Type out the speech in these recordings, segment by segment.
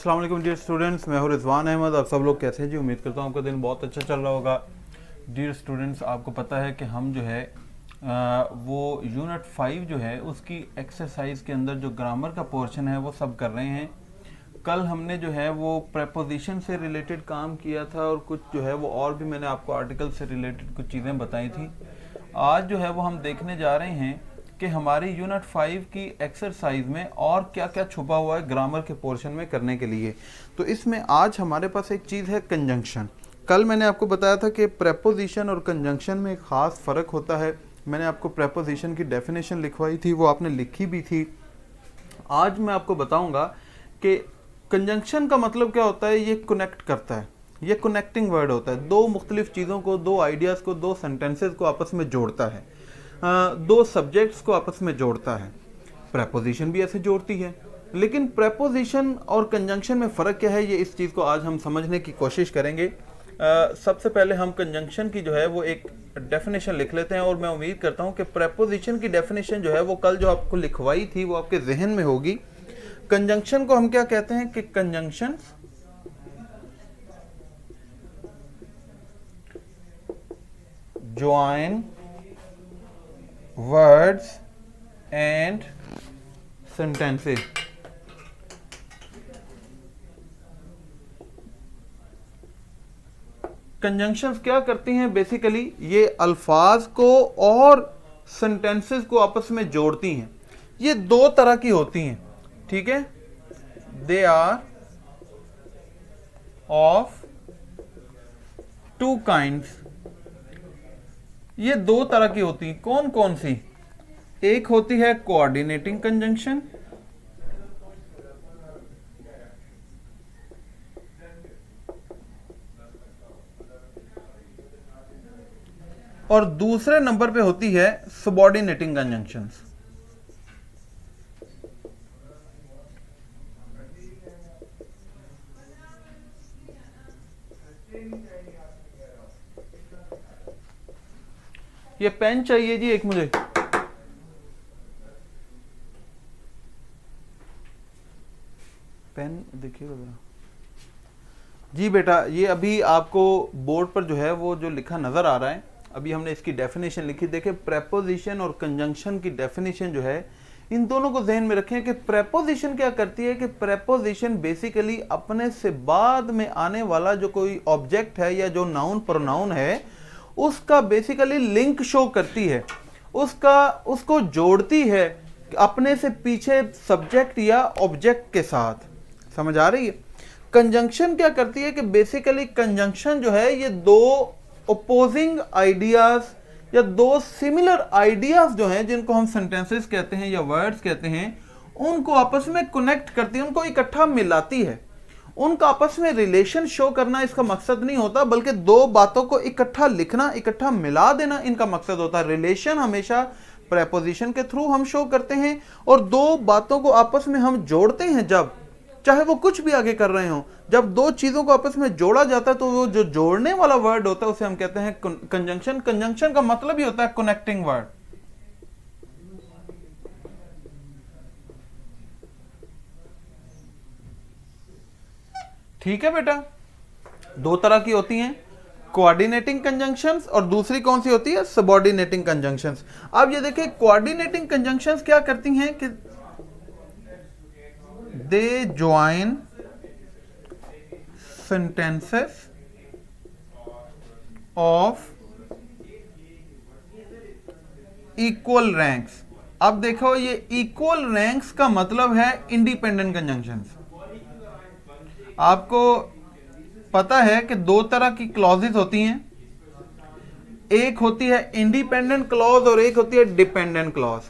अस्सलाम वालेकुम dear students, मैं हूं रिजवान अहमद। आप सब लोग कैसे हैं जी? उम्मीद करता हूं आपका दिन बहुत अच्छा चल रहा होगा। डियर स्टूडेंट्स, आपको पता है कि हम जो है वो यूनिट 5 जो है उसकी एक्सरसाइज के अंदर जो ग्रामर का पोर्शन है वो सब कर रहे हैं। कल हमने जो है वो प्रेपोजिशन से रिलेटेड काम किया था और कुछ जो है वो और भी मैंने आपको आर्टिकल से रिलेटेड कुछ चीज़ें बताई थी। आज जो है वो हम देखने जा रहे हैं कि हमारी यूनिट 5 की एक्सरसाइज में और क्या क्या छुपा हुआ है ग्रामर के पोर्शन में करने के लिए। तो इसमें आज हमारे पास एक चीज़ है कंजंक्शन। कल मैंने आपको बताया था कि प्रेपोजिशन और कंजंक्शन में एक ख़ास फ़र्क होता है। मैंने आपको प्रेपोजिशन की डेफिनेशन लिखवाई थी, वो आपने लिखी भी थी। आज मैं आपको बताऊंगा कि कंजंक्शन का मतलब क्या होता है। ये कनेक्ट करता है, ये कनेक्टिंग वर्ड होता है। दो मुख्तलिफ चीज़ों को, दो आइडियाज़ को, दो सेंटेंसेस को आपस में जोड़ता है, दो सब्जेक्ट्स को आपस में जोड़ता है। प्रेपोजिशन भी ऐसे जोड़ती है। लेकिन प्रेपोजिशन और कंजंक्शन में फ़र्क क्या है, ये इस चीज़ को आज हम समझने की कोशिश करेंगे। सबसे पहले हम कंजंक्शन की जो है वो एक डेफिनेशन लिख लेते हैं और मैं उम्मीद करता हूँ कि प्रेपोजिशन की डेफिनेशन जो है वो कल जो आपको लिखवाई थी वो आपके जहन में होगी। कंजंक्शन को हम क्या कहते हैं कि conjunction join words and sentences. Conjunctions क्या करती हैं? बेसिकली ये अल्फाज को और सेंटेंसेस को आपस में जोड़ती हैं। ये दो तरह की होती हैं, ठीक है। They are of two kinds. ये दो तरह की होती हैं। कौन कौन सी? एक होती है कोऑर्डिनेटिंग कंजंक्शन, और दूसरे नंबर पे होती है सबऑर्डिनेटिंग कंजंक्शंस। ये पेन चाहिए जी एक मुझे। पेन देखिएगा जरा जी बेटा। ये अभी आपको बोर्ड पर जो है वो जो लिखा नजर आ रहा है, अभी हमने इसकी डेफिनेशन लिखी। देखें, प्रेपोजिशन और कंजंक्शन की डेफिनेशन जो है, इन दोनों को जहन में रखें कि प्रेपोजिशन क्या करती है कि प्रेपोजिशन बेसिकली अपने से बाद में आने वाला जो कोई ऑब्जेक्ट है या जो नाउन प्रोनाउन है उसका बेसिकली लिंक शो करती है, उसको जोड़ती है अपने से पीछे सब्जेक्ट या ऑब्जेक्ट के साथ। समझ आ रही है? कंजंक्शन क्या करती है कि बेसिकली कंजंक्शन जो है ये दो ओपोजिंग आइडियाज या दो सिमिलर आइडियाज जो हैं, जिनको हम सेंटेंसेस कहते हैं या वर्ड्स कहते हैं, उनको आपस में कनेक्ट करती है, उनको इकट्ठा मिलाती है। उनका आपस में रिलेशन शो करना इसका मकसद नहीं होता, बल्कि दो बातों को इकट्ठा लिखना, इकट्ठा मिला देना इनका मकसद होता है। रिलेशन हमेशा प्रेपोजिशन के थ्रू हम शो करते हैं, और दो बातों को आपस में हम जोड़ते हैं जब, चाहे वो कुछ भी आगे कर रहे हो, जब दो चीजों को आपस में जोड़ा जाता है तो वो जो जोड़ने वाला वर्ड होता है उसे हम कहते हैं कंजंक्शन। कंजंक्शन का मतलब ही होता है कनेक्टिंग वर्ड। ठीक है बेटा, दो तरह की होती हैं, कोऑर्डिनेटिंग कंजंक्शंस और दूसरी कौन सी होती है? Subordinating conjunctions. अब ये देखिए, कोऑर्डिनेटिंग कंजंक्शंस क्या करती हैं कि they join sentences of equal ranks। अब देखो, ये equal ranks का मतलब है इंडिपेंडेंट कंजंक्शंस। आपको पता है कि दो तरह की क्लॉजेस होती हैं, एक होती है इंडिपेंडेंट क्लॉज और एक होती है डिपेंडेंट क्लॉज।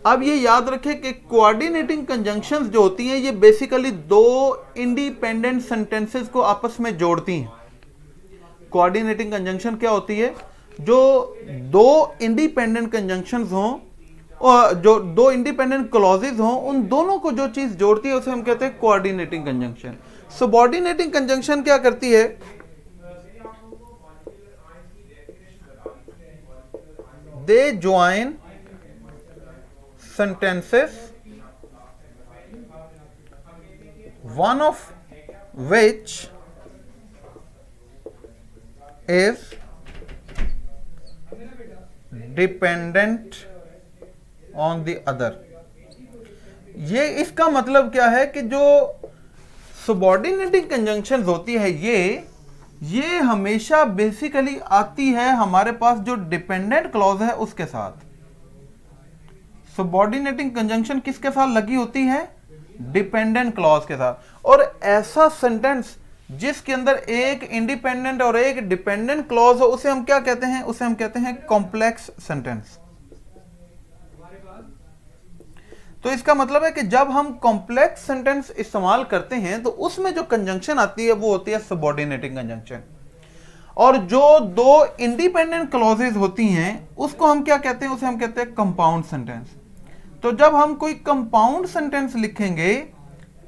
अब ये याद रखें कि कोऑर्डिनेटिंग कंजंक्शंस जो होती हैं ये बेसिकली दो इंडिपेंडेंट सेंटेंसेस को आपस में जोड़ती हैं। कोऑर्डिनेटिंग कंजंक्शन क्या होती है? जो दो इंडिपेंडेंट कंजंक्शंस हों और जो दो इंडिपेंडेंट क्लॉजेस हों, उन दोनों को जो चीज जोड़ती है उसे हम कहते हैं कोऑर्डिनेटिंग कंजंक्शन। सबऑर्डिनेटिंग कंजंक्शन क्या करती है? They join sentences, one of which is dependent on the other। ये इसका मतलब क्या है कि जो सबऑर्डिनेटिंग कंजंक्शन होती है ये हमेशा बेसिकली आती है हमारे पास जो डिपेंडेंट क्लॉज है उसके साथ। सबऑर्डिनेटिंग कंजंक्शन किसके साथ लगी होती है? डिपेंडेंट क्लॉज के साथ। और ऐसा सेंटेंस जिसके अंदर एक इंडिपेंडेंट और एक डिपेंडेंट क्लॉज हो उसे हम क्या कहते हैं? उसे हम कहते हैं कॉम्प्लेक्स सेंटेंस। तो इसका मतलब है कि जब हम कॉम्प्लेक्स सेंटेंस इस्तेमाल करते हैं तो उसमें जो कंजंक्शन आती है वो होती है सबऑर्डिनेटिंग कंजंक्शन। और जो दो इंडिपेंडेंट क्लॉजेज होती हैं उसको हम क्या कहते हैं? उसे हम कहते हैं कंपाउंड सेंटेंस। तो जब हम कोई कंपाउंड सेंटेंस लिखेंगे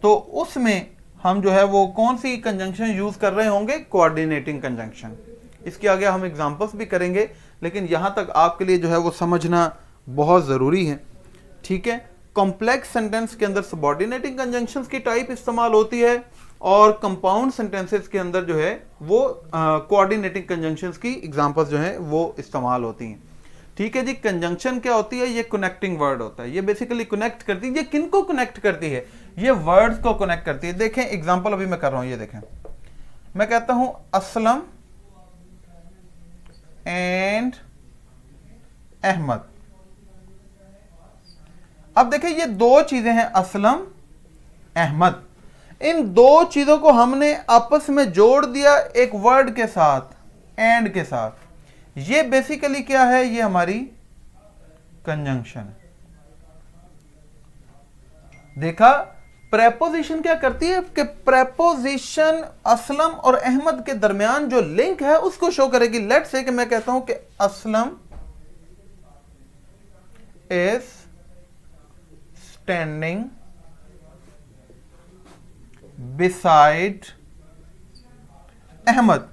तो उसमें हम जो है वो कौन सी कंजंक्शन यूज कर रहे होंगे? Coordinating conjunction. इसके आगे हम एग्जांपल्स भी करेंगे, लेकिन यहां तक आपके लिए जो है वो समझना बहुत जरूरी है। ठीक है, कॉम्प्लेक्स सेंटेंस के अंदर सबऑर्डिनेटिंग कंजंक्शंस की टाइप इस्तेमाल होती है और कंपाउंड सेंटेंसेस के अंदर जो है वो कोऑर्डिनेटिंग कंजंक्शंस की एग्जांपल्स जो है वो इस्तेमाल होती हैं। ठीक है जी, कंजंक्शन क्या होती है? ये कनेक्टिंग वर्ड होता है। ये बेसिकली कनेक्ट करती है। ये किनको कनेक्ट करती है? ये वर्ड्स को कनेक्ट करती है। देखें एग्जांपल अभी मैं कर रहा हूं, ये देखें, मैं कहता हूं असलम एंड अहमद। अब देखिए ये दो चीजें हैं, असलम अहमद। इन दो चीजों को हमने आपस में जोड़ दिया एक वर्ड के साथ, एंड के साथ। ये बेसिकली क्या है? ये हमारी कंजंक्शन है। देखा, प्रेपोजिशन क्या करती है कि प्रेपोजिशन असलम और अहमद के दरमियान जो लिंक है उसको शो करेगी। लेट्स से कि मैं कहता हूं कि Aslam is standing beside Ahmad.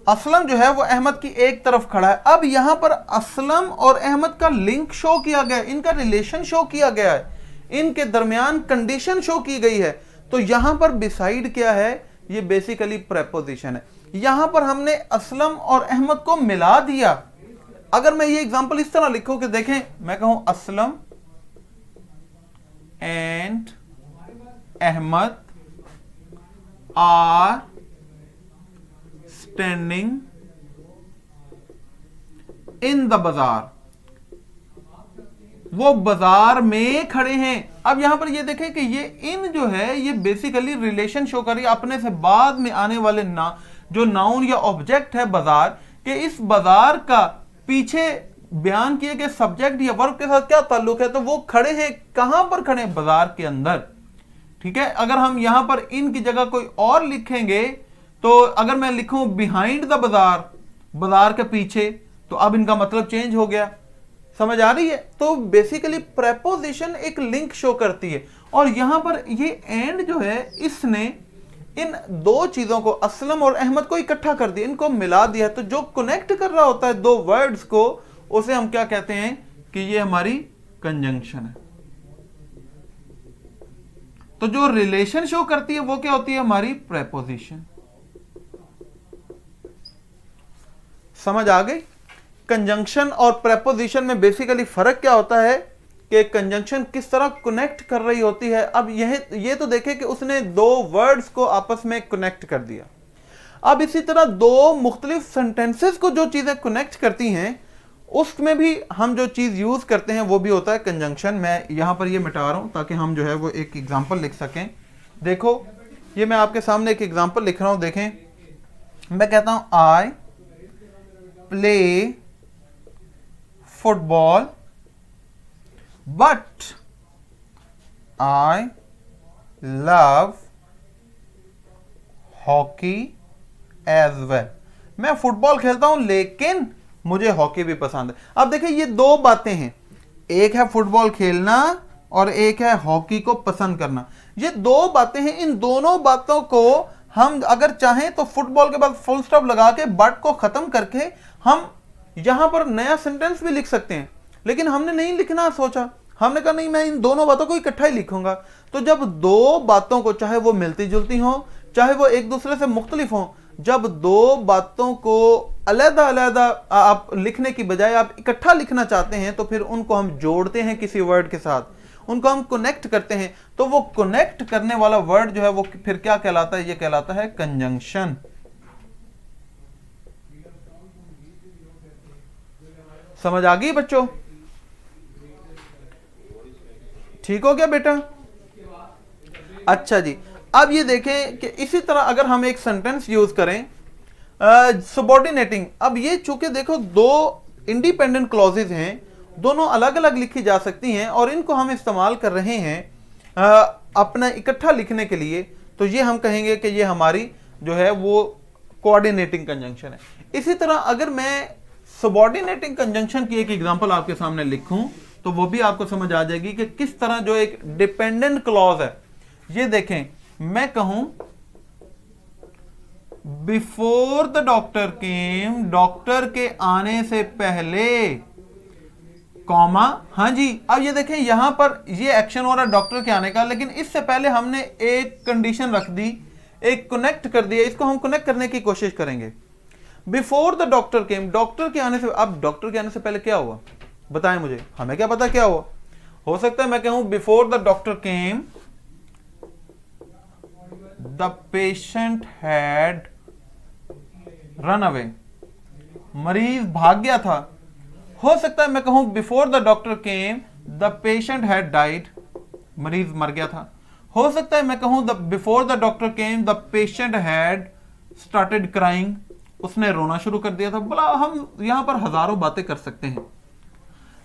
Aslam जो है वो अहमद की एक तरफ खड़ा है। अब यहां पर असलम और अहमद का लिंक शो किया गया है, इनका रिलेशन शो किया गया है, इनके दरमियान कंडीशन शो की गई है। तो यहां पर बिसाइड क्या है? ये बेसिकली प्रेपोजिशन है। यहां पर हमने असलम और अहमद को मिला दिया। अगर मैं ये एग्जांपल इस तरह लिखूं कि देखें, मैं कहूं Aslam and Ahmad are standing in the bazaar. वो बाजार में खड़े हैं। अब यहां पर ये देखें कि ये इन जो है ये बेसिकली रिलेशन शो कर रही है अपने से बाद में आने वाले जो नाउन या ऑब्जेक्ट है बाजार के, इस बाजार का पीछे बयान किए गए सब्जेक्ट या वर्ब के साथ क्या ताल्लुक है? तो वो खड़े हैं, कहां पर खड़े? बाजार के अंदर। ठीक है, अगर हम यहां पर इन की जगह कोई और लिखेंगे तो अगर मैं लिखूं बिहाइंड द बाजार, बाजार के पीछे, तो अब इनका मतलब चेंज हो गया। समझ आ रही है? तो बेसिकली प्रेपोजिशन एक लिंक शो करती है। और यहां पर ये एंड जो है इसने इन दो चीजों को, असलम और अहमद को इकट्ठा कर दिया, इनको मिला दिया। तो जो कनेक्ट कर रहा होता है दो वर्ड्स को, उसे हम क्या कहते हैं? कि ये हमारी कंजंक्शन है। तो जो रिलेशन शो करती है वो क्या होती है? हमारी प्रेपोजिशन। समझ आ गई? कंजंक्शन और प्रेपोजिशन में बेसिकली फर्क क्या होता है कि कंजंक्शन किस तरह कनेक्ट कर रही होती है। अब ये तो देखें कि उसने दो वर्ड्स को आपस में कनेक्ट कर दिया। अब इसी तरह दो मुख्तलिफ सेंटेंसेस को जो चीजें कनेक्ट करती हैं उसमें भी हम जो चीज यूज करते हैं वो भी होता है कंजंक्शन। मैं यहां पर ये मिटा रहा हूं ताकि हम जो है वो एक एग्जांपल लिख सकें। देखो, ये मैं आपके सामने एक एग्जांपल लिख रहा हूं। देखें, मैं कहता हूं I play football but I love hockey as well. मैं फुटबॉल खेलता हूं लेकिन मुझे हॉकी भी पसंद है। अब देखिए ये दो बातें हैं, एक है फुटबॉल खेलना और एक है हॉकी को पसंद करना। ये दो बातें हैं। इन दोनों बातों को हम अगर चाहें तो फुटबॉल के बाद फुल स्टॉप लगा के बट को खत्म करके हम यहां पर नया सेंटेंस भी लिख सकते हैं, लेकिन हमने नहीं लिखना सोचा। हमने कहा नहीं, मैं इन दोनों बातों को इकट्ठा ही लिखूंगा। तो जब दो बातों को, चाहे वो मिलती जुलती हो, चाहे वो एक दूसरे से मुख्तलिफ हो, जब दो बातों को अलग अलग आप लिखने की बजाय आप इकट्ठा लिखना चाहते हैं, तो फिर उनको हम जोड़ते हैं किसी वर्ड के साथ, उनको हम कनेक्ट करते हैं। तो वो कनेक्ट करने वाला वर्ड जो है वो फिर क्या कहलाता है? ये कहलाता है कंजंक्शन। समझ आ गई बच्चों? ठीक हो गया बेटा? अच्छा जी, अब ये देखें कि इसी तरह अगर हम एक सेंटेंस यूज करें सबऑर्डिनेटिंग। अब ये चूंकि देखो दो इंडिपेंडेंट क्लॉजेज हैं, दोनों अलग अलग लिखी जा सकती हैं और इनको हम इस्तेमाल कर रहे हैं अपना इकट्ठा लिखने के लिए, तो ये हम कहेंगे कि ये हमारी जो है वो कोऑर्डिनेटिंग कंजंक्शन है। इसी तरह अगर मैं सबऑर्डिनेटिंग कंजंक्शन की एक एग्जांपल आपके सामने लिखूं तो वो भी आपको समझ आ जाएगी कि किस तरह जो एक डिपेंडेंट क्लॉज है। ये देखें, मैं कहूं before the doctor came, doctor के आने से पहले, कॉमा, हाँ जी। अब ये देखें यहां पर ये एक्शन हो रहा है डॉक्टर के आने का, लेकिन इससे पहले हमने एक कंडीशन रख दी, एक कनेक्ट कर दिया। इसको हम कनेक्ट करने की कोशिश करेंगे। Before the doctor came, doctor के आने से, अब डॉक्टर के आने से पहले क्या हुआ बताएं मुझे, हमें क्या पता क्या हुआ। हो सकता है मैं कहूं before the doctor came the patient had run away, मरीज भाग गया था। हो सकता है मैं कहूं before the doctor came the patient had died, मरीज मर गया था। हो सकता है मैं कहूं before the doctor came the patient had started crying, उसने रोना शुरू कर दिया था। बोला हम यहां पर हजारों बातें कर सकते हैं,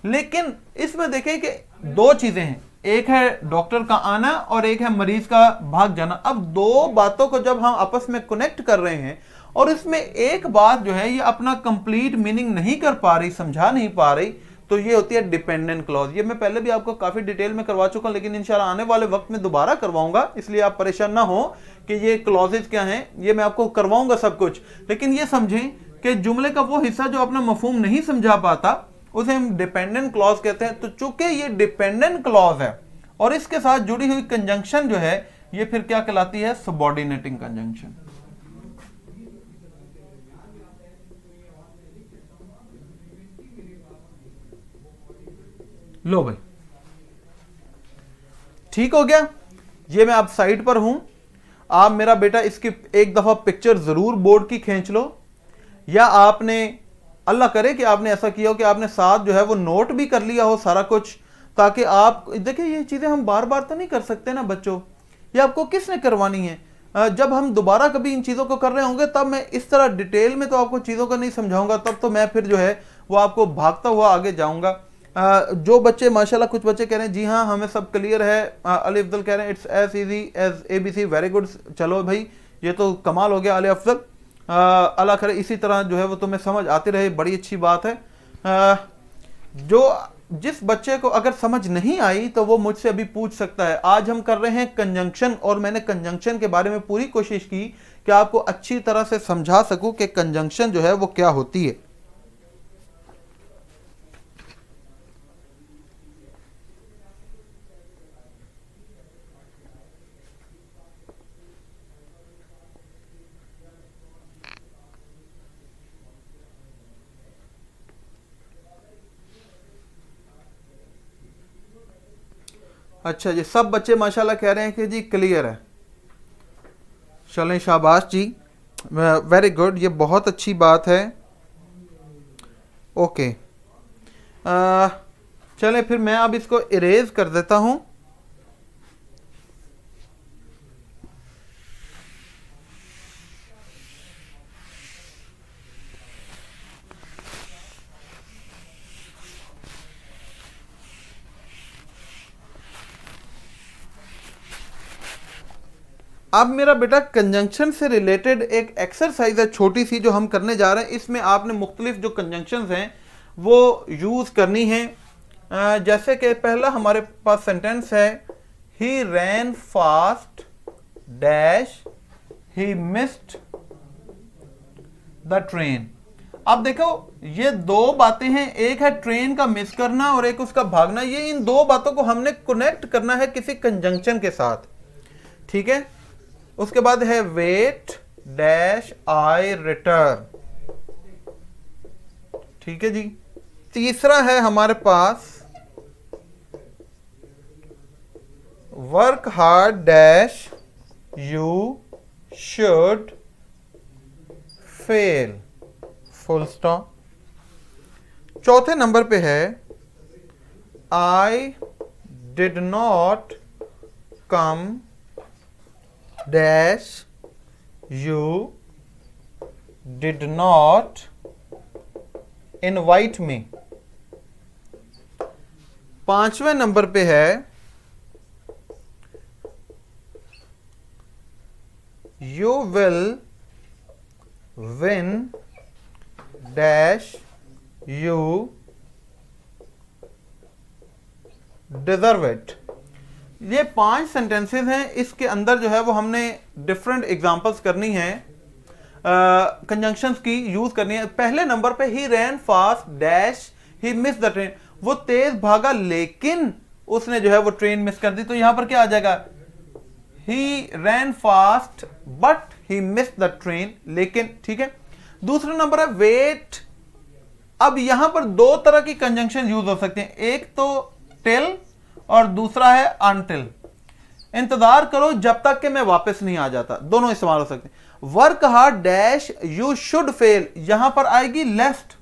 लेकिन इसमें देखें कि दो चीजें हैं, एक है डॉक्टर का आना और एक है मरीज का भाग जाना। अब दो बातों को जब हम आपस में कनेक्ट कर रहे हैं और इसमें एक बात जो है ये अपना कंप्लीट मीनिंग नहीं कर पा रही, समझा नहीं पा रही, तो ये होती है डिपेंडेंट क्लॉज। ये मैं पहले भी आपको काफी डिटेल में करवा चुका हूं, लेकिन इंशाल्लाह आने वाले वक्त में दोबारा करवाऊंगा, इसलिए आप परेशान ना हो कि ये क्लॉजेज क्या हैं, ये मैं आपको करवाऊंगा सब कुछ। लेकिन ये समझें कि जुमले का वो हिस्सा जो अपना मफहूम नहीं समझा पाता उसे हम डिपेंडेंट क्लॉज कहते हैं। तो चूंकि ये डिपेंडेंट क्लॉज है और इसके साथ जुड़ी हुई कंजंक्शन जो है ये फिर क्या कहलाती है? Subordinating conjunction. लो भाई, ठीक हो गया। ये मैं अब साइड पर हूं, आप मेरा बेटा इसकी एक दफा पिक्चर जरूर बोर्ड की खींच लो, या आपने अल्लाह करे कि आपने ऐसा किया हो कि आपने साथ जो है वो नोट भी कर लिया हो सारा कुछ, ताकि आप देखिए ये चीजें हम बार बार तो नहीं कर सकते ना बच्चों, ये आपको किसने करवानी है? जब हम दोबारा कभी इन चीजों को कर रहे होंगे तब मैं इस तरह डिटेल में तो आपको चीजों को नहीं समझाऊंगा, तब तो मैं फिर जो है वो आपको भागता हुआ आगे जाऊंगा। जो बच्चे माशाल्लाह, कुछ बच्चे कह रहे हैं जी हाँ हमें सब क्लियर है, अली अफजल कह रहे हैं it's as easy as ABC, very good. चलो भाई ये तो कमाल हो गया अली अफजल, अल्लाह करे इसी तरह जो है वो तुम्हें समझ आती रहे, बड़ी अच्छी बात है। जो जिस बच्चे को अगर समझ नहीं आई तो वो मुझसे अभी पूछ सकता है। आज हम कर रहे हैं कंजंक्शन, और मैंने कंजंक्शन के बारे में पूरी कोशिश की कि आपको अच्छी तरह से समझा सकूं कि कंजंक्शन जो है वो क्या होती है। अच्छा जी, सब बच्चे माशाल्लाह कह रहे हैं कि जी क्लियर है। चलें शाबाश जी, वेरी गुड, ये बहुत अच्छी बात है। ओके, चलें फिर मैं अब इसको इरेज कर देता हूं। अब मेरा बेटा कंजंक्शन से रिलेटेड एक एक्सरसाइज है छोटी सी जो हम करने जा रहे हैं। इसमें आपने मुख्तलिफ जो कंजंक्शंस हैं वो यूज करनी है। जैसे कि पहला हमारे पास सेंटेंस है, he ran fast dash he missed the train. अब देखो ये दो बातें हैं, एक है ट्रेन का मिस करना और एक उसका भागना। ये इन दो बातों को हमने कनेक्ट करना है किसी कंजंक्शन के साथ, ठीक है। उसके बाद है वेट डैश आई रिटर्न, ठीक है जी। तीसरा है हमारे पास work hard dash you should fail, full stop. चौथे नंबर पे है I did not come dash you did not invite me. पांचवें नंबर पे है you will win dash you deserve it. ये 5 सेंटेंसेस हैं। इसके अंदर जो है वो हमने डिफरेंट एग्जांपल्स करनी है, कंजंक्शंस की यूज करनी है। पहले नंबर पे he ran fast dash he miss the train, वो तेज भागा लेकिन उसने जो है वो ट्रेन मिस कर दी। तो यहां पर क्या आ जाएगा, he ran fast but he miss the train, लेकिन, ठीक है। दूसरा नंबर है वेट। अब यहां पर दो तरह की कंजंक्शन यूज हो सकते हैं, एक तो टिल और दूसरा है अनटिल। इंतजार करो जब तक कि मैं वापस नहीं आ जाता, दोनों इस्तेमाल हो सकते हैं। Work hard dash you should fail, यहां पर आएगी लेस्ट।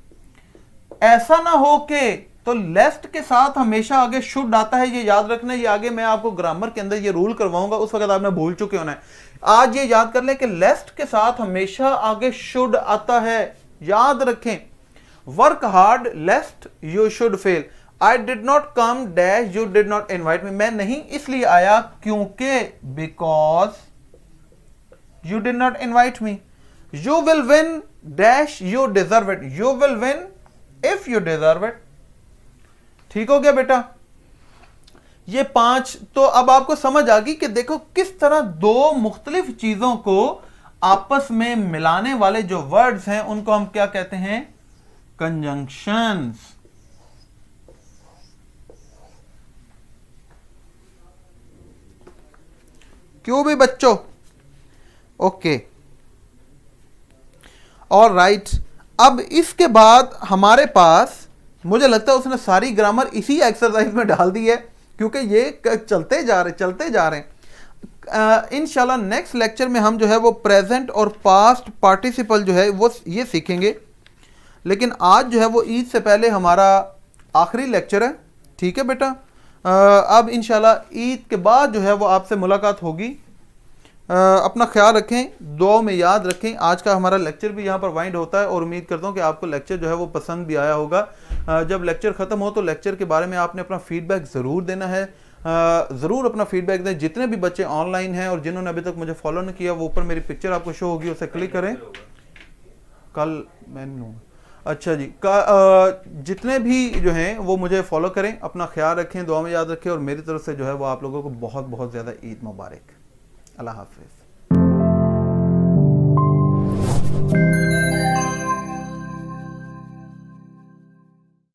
ऐसा ना हो के, तो लेस्ट के साथ हमेशा आगे शुड आता है, ये याद रखना। ये आगे मैं आपको ग्रामर के अंदर ये रूल करवाऊंगा, उस वक्त आपने भूल चुके होना है। आज ये याद कर लें कि लेस्ट के साथ हमेशा आगे शुड आता है, याद रखें। Work hard लेस्ट you should fail. I did not come dash you did not invite मी, मैं नहीं इसलिए आया क्योंकि because you did not invite me. You will win dash you deserve it, you will win if you deserve it. ठीक हो गया बेटा, ये 5। तो अब आपको समझ आ गई कि देखो किस तरह दो मुख्तलिफ चीजों को आपस में मिलाने वाले जो वर्ड्स हैं उनको हम क्या कहते हैं, कंजंक्शंस। क्यों भी बच्चों, ओके और राइट। अब इसके बाद हमारे पास, मुझे लगता है उसने सारी ग्रामर इसी एक्सरसाइज में डाल दी है, क्योंकि ये चलते जा रहे हैं। इंशाल्लाह नेक्स्ट लेक्चर में हम जो है वो प्रेजेंट और पास्ट पार्टिसिपल जो है वो ये सीखेंगे। लेकिन आज जो है वो ईद से पहले हमारा आखिरी लेक्चर है, ठीक है बेटा। अब इंशाल्लाह ईद के बाद जो है वो आपसे मुलाकात होगी। अपना ख्याल रखें, दुआ में याद रखें। आज का हमारा लेक्चर भी यहाँ पर वाइंड होता है और उम्मीद करता हूँ कि आपको लेक्चर जो है वो पसंद भी आया होगा। जब लेक्चर ख़त्म हो तो लेक्चर के बारे में आपने अपना फीडबैक ज़रूर देना है, ज़रूर अपना फीडबैक दें। जितने भी बच्चे ऑनलाइन हैं और जिन्होंने अभी तक मुझे फॉलो नहीं किया, वो ऊपर मेरी पिक्चर आपको शो होगी, उसे क्लिक करें। कल मैंने, अच्छा जी, जितने भी जो हैं वो मुझे फॉलो करें। अपना ख्याल रखें, दुआ में याद रखें और मेरी तरफ से जो है वो आप लोगों को बहुत बहुत ज़्यादा ईद मुबारक। अल्लाह हाफिज़।